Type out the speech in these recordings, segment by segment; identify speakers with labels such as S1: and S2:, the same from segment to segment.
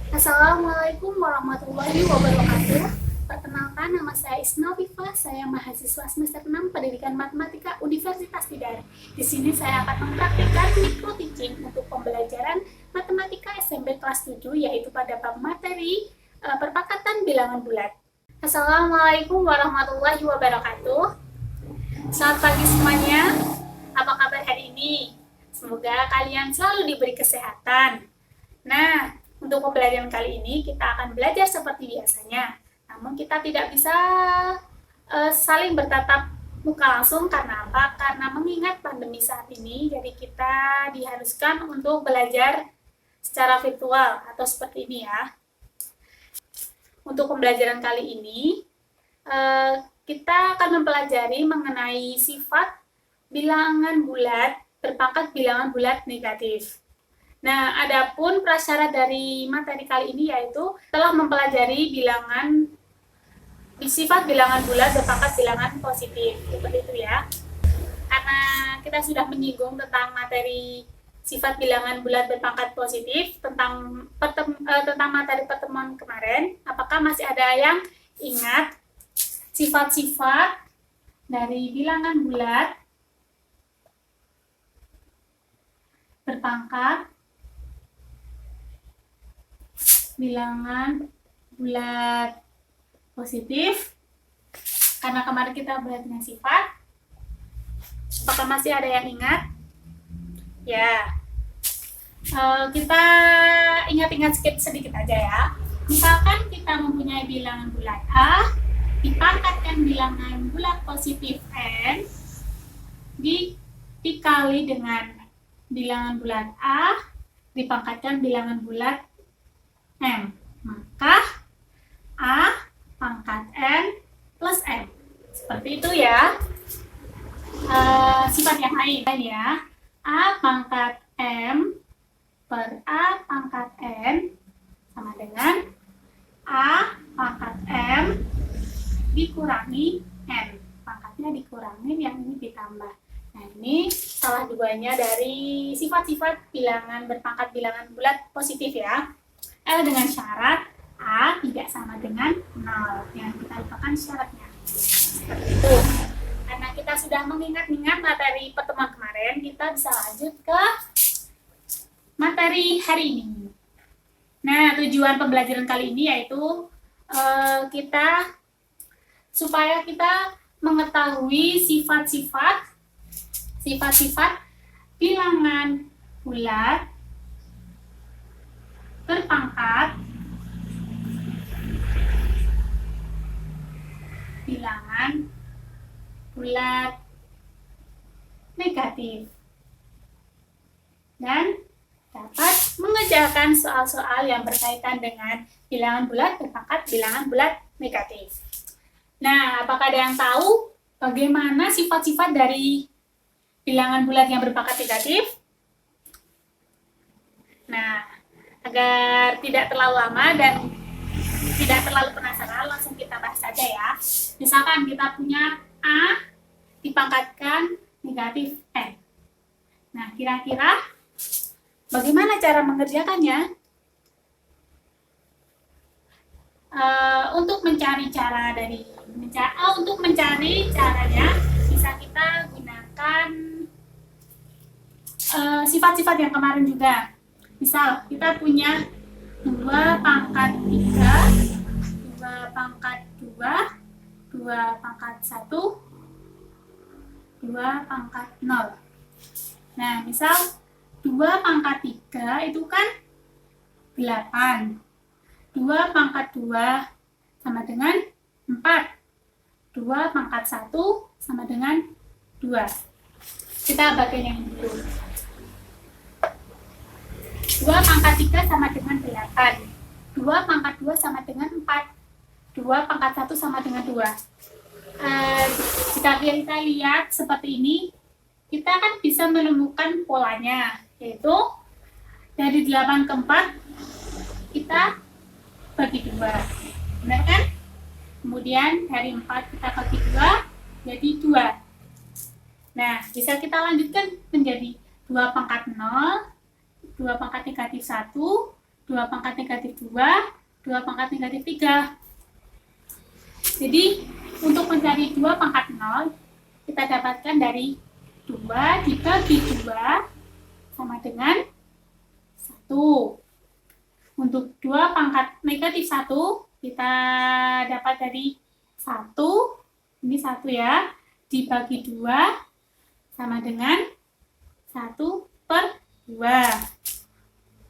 S1: Assalamualaikum warahmatullahi wabarakatuh. Perkenalkan, nama saya Isna Viva. Saya mahasiswa semester 6 Pendidikan Matematika Universitas Tidar. Di sini saya akan mempraktikkan micro teaching untuk pembelajaran matematika SMP kelas 7, yaitu pada bab materi perpakatan bilangan bulat. Assalamualaikum warahmatullahi wabarakatuh. Selamat pagi semuanya. Apa kabar hari ini? Semoga kalian selalu diberi kesehatan. Nah, untuk pembelajaran kali ini kita akan belajar seperti biasanya, namun kita tidak bisa saling bertatap muka langsung. Karena apa? Karena mengingat pandemi saat ini, jadi kita diharuskan untuk belajar secara virtual atau seperti ini ya. Untuk pembelajaran kali ini, kita akan mempelajari mengenai sifat bilangan bulat berpangkat bilangan bulat negatif. Nah, adapun prasyarat dari materi kali ini yaitu telah mempelajari sifat bilangan bulat berpangkat bilangan positif, seperti itu ya. Karena kita sudah menyinggung tentang materi sifat bilangan bulat berpangkat positif tentang materi pertemuan kemarin, apakah masih ada yang ingat sifat-sifat dari bilangan bulat berpangkat bilangan bulat positif? Karena kemarin kita belajar dengan sifat, apakah masih ada yang ingat? Ya, kita ingat-ingat sedikit aja ya. Misalkan kita mempunyai bilangan bulat A dipangkatkan bilangan bulat positif N dikali dengan bilangan bulat A dipangkatkan bilangan bulat M, maka A pangkat N plus M. Seperti itu ya. Sifat yang lain ya. A pangkat M per A pangkat N sama dengan A pangkat M dikurangi N. Pangkatnya dikurangi, yang ini ditambah. Nah, ini salah duanya dari sifat-sifat bilangan berpangkat bilangan bulat positif ya. Dengan syarat A tidak sama dengan 0. Yang kita lupakan syaratnya. Seperti itu. Karena kita sudah mengingat-ingat materi pertemuan kemarin, kita bisa lanjut ke materi hari ini. Nah, tujuan pembelajaran kali ini yaitu supaya kita mengetahui sifat-sifat bilangan bulat berpangkat bilangan bulat negatif dan dapat mengerjakan soal-soal yang berkaitan dengan bilangan bulat berpangkat bilangan bulat negatif. Nah, apakah ada yang tahu bagaimana sifat-sifat dari bilangan bulat yang berpangkat negatif? Nah, agar tidak terlalu lama dan tidak terlalu penasaran, langsung kita bahas saja ya. Misalkan kita punya A dipangkatkan negatif N. Nah, kira-kira bagaimana cara mengerjakannya? Untuk mencari caranya, bisa kita gunakan sifat-sifat yang kemarin juga. Misal, kita punya 2 pangkat 3, 2 pangkat 2, 2 pangkat 1, 2 pangkat 0. Nah, misal 2 pangkat 3 itu kan 8. 2 pangkat 2 sama dengan 4. 2 pangkat 1 sama dengan 2. Kita bagian yang dulu. 2 pangkat 3 sama dengan 8. 2 pangkat 2 sama dengan 4. 2 pangkat 1 sama dengan 2. Jika kita lihat seperti ini, kita kan bisa menemukan polanya, yaitu dari 8 ke 4 kita bagi 2. Benar kan? Kemudian dari 4 kita bagi 2 jadi 2. Nah, bisa kita lanjutkan menjadi 2 pangkat 0, 2 pangkat negatif 1, 2 pangkat negatif 2, 2 pangkat negatif 3. Jadi, untuk mencari 2 pangkat 0, kita dapatkan dari 2 dibagi 2 sama dengan 1. Untuk 2 pangkat negatif 1, kita dapat dari 1, ini 1 ya, dibagi 2 sama dengan 1/2.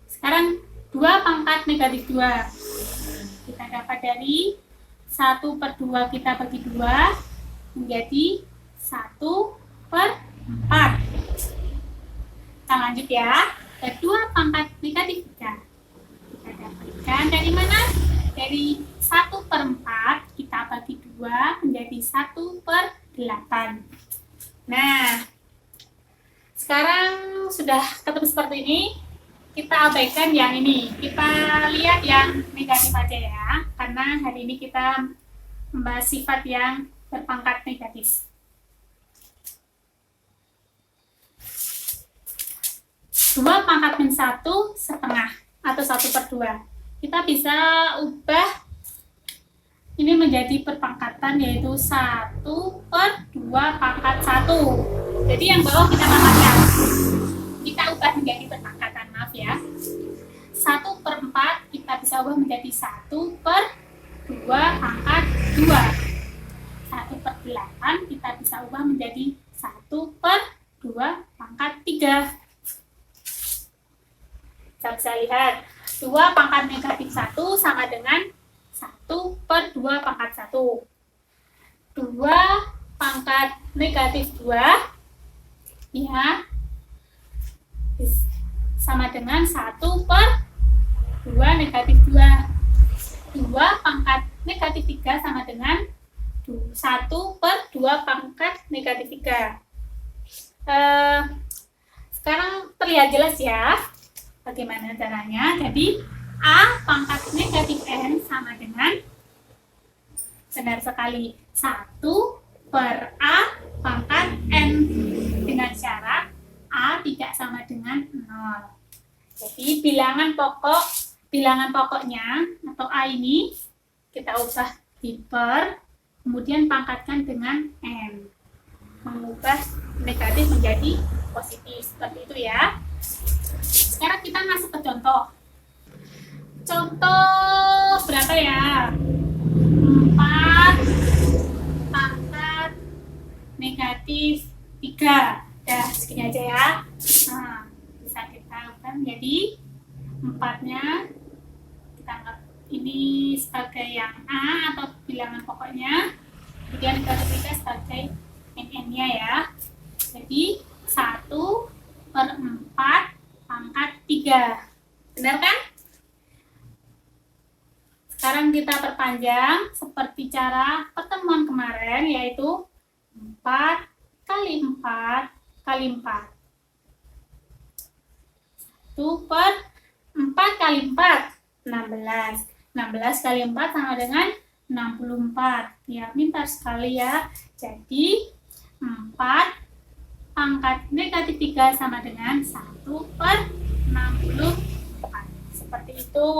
S1: Sekarang 2 pangkat negatif 2. Kita dapat dari 1/2 kita bagi 2 menjadi 1/4. Kita lanjut ya. Ke 2 pangkat negatif 3. Kita dapatkan dari mana? Dari 1/4 kita bagi 2 menjadi 1/8. Nah, sekarang sudah ketemu seperti ini. Kita abaikan yang ini, kita lihat yang negatif aja ya, karena hari ini kita membahas sifat yang berpangkat negatif. Dua pangkat min 1 setengah atau 1/2. Kita bisa ubah ini menjadi perpangkatan, yaitu 1/2 pangkat 1. Jadi yang bawah kita pangkatkan, kita ubah menjadi perpangkatan, maaf ya. 1/4 kita bisa ubah menjadi 1/2 pangkat 2. 1/8 kita bisa ubah menjadi 1/2 pangkat 3. Kita bisa lihat 2 pangkat negatif 1 sama dengan 1/2 pangkat 1. 2 pangkat negatif 2 ya sama dengan 1/2 negatif 2. 2 pangkat negatif 3 sama dengan 1/2 pangkat negatif 3. Sekarang terlihat jelas ya bagaimana caranya. Jadi A pangkat negatif N sama dengan, benar sekali, 1/A pangkat N, dengan syarat A tidak sama dengan 0. Jadi bilangan pokoknya atau A ini kita ubah di per, kemudian pangkatkan dengan N, mengubah negatif menjadi positif, seperti itu ya. Sekarang kita masuk ke contoh. Contoh berapa ya? 4 pangkat negatif 3. Udah segini aja ya. Nah, bisa kita ubah menjadi 4-nya. Kita anggap ini sebagai yang A atau bilangan pokoknya. Kemudian kita berikan sebagai NN-nya ya. Jadi 1/4 pangkat 3. Benar kan? Sekarang kita perpanjang seperti cara pertemuan kemarin, yaitu 4 kali 4 kali 4. 1/4 kali 4, 16. 16 kali 4 sama dengan 64. Ya, pintar sekali ya. Jadi 4 pangkat negatif 3 sama dengan 1/64. Seperti itu.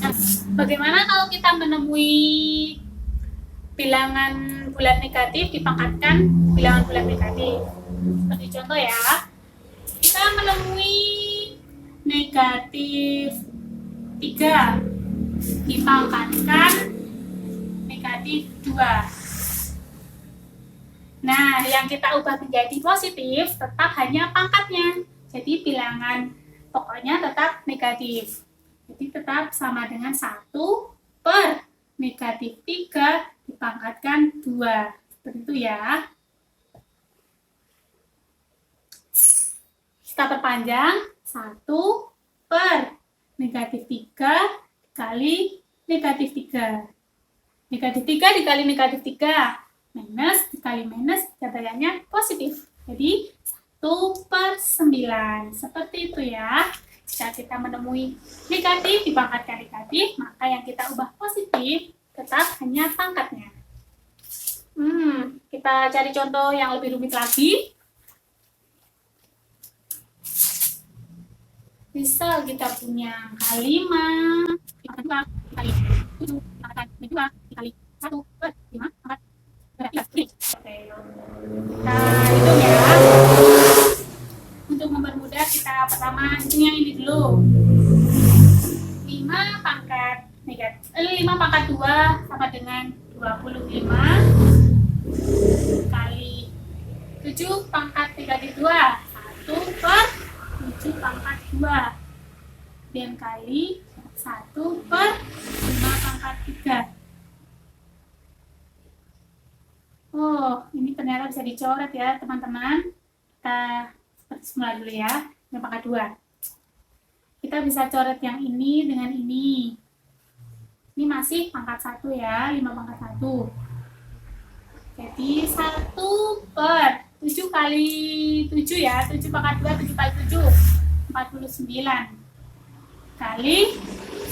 S1: Nah, bagaimana kalau kita menemui bilangan bulat negatif dipangkatkan bilangan bulat negatif? Seperti contoh ya, kita menemui negatif 3 dipangkatkan negatif 2. Nah, yang kita ubah menjadi positif tetap hanya pangkatnya. Jadi bilangan pokoknya tetap negatif. Jadi tetap sama dengan 1/3 dipangkatkan 2. Seperti itu ya. Kita perpanjang 1/3 kali negatif 3. Negatif 3 dikali negatif 3. Minus dikali minus, jabarannya positif. Jadi 1/9. Seperti itu ya. Jika kita menemui negatif dipangkatkan negatif, maka yang kita ubah positif tetap hanya pangkatnya. Kita cari contoh yang lebih rumit lagi. Misal kita punya angka 5 dipangkat 2 dikali 7 dipangkat 2 dikali 1 per 5 pangkat berarti 3. Oke, kita hitung ya. Untuk mempermudah kita pertama hitung yang ini dulu. 5 pangkat negatif 5 pangkat 2 sama dengan 25 kali 7 pangkat negatif 2 1 per 7 pangkat 2 dan kali 1 per 5 pangkat 3. Oh, ini ternyata bisa dicoret ya teman-teman. Kita seperti semula dulu ya, 5 pangkat 2. Kita bisa coret yang ini dengan ini. Ini masih pangkat 1 ya, 5 pangkat 1. Jadi 1 per 7 kali 7 ya, 7 pangkat 2, 7 kali 7, 49. Kali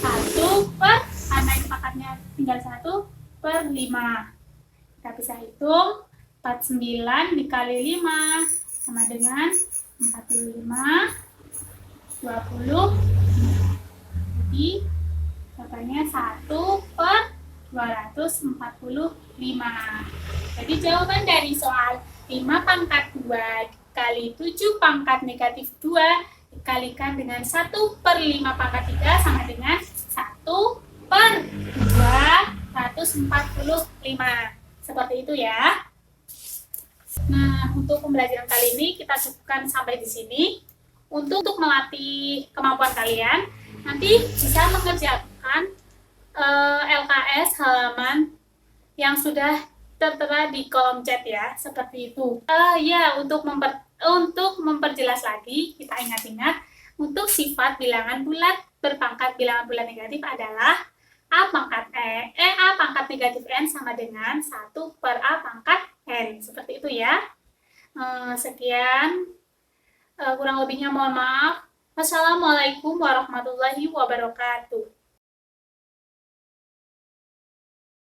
S1: 1 per, karena ini pangkatnya tinggal 1 per 5. Kita bisa hitung, 49 dikali 5 sama dengan 45, 20. Jadi jawabannya 1 per 245. Jadi jawaban dari soal 5 pangkat 2 kali 7 pangkat negatif 2 dikalikan dengan 1 per 5 pangkat 3 sama dengan 1 per 245. Seperti itu ya. Nah, untuk pembelajaran kali ini kita cukupkan sampai di sini. Untuk melatih kemampuan kalian, nanti bisa mengerjakan LKS halaman yang sudah tertera di kolom chat ya, seperti itu. Ya, untuk memperjelas lagi, kita ingat-ingat, untuk sifat bilangan bulat berpangkat bilangan bulat negatif adalah A pangkat A pangkat negatif N sama dengan 1 per A pangkat N. Seperti itu ya. Sekian. Kurang lebihnya mohon maaf. Wassalamualaikum warahmatullahi wabarakatuh.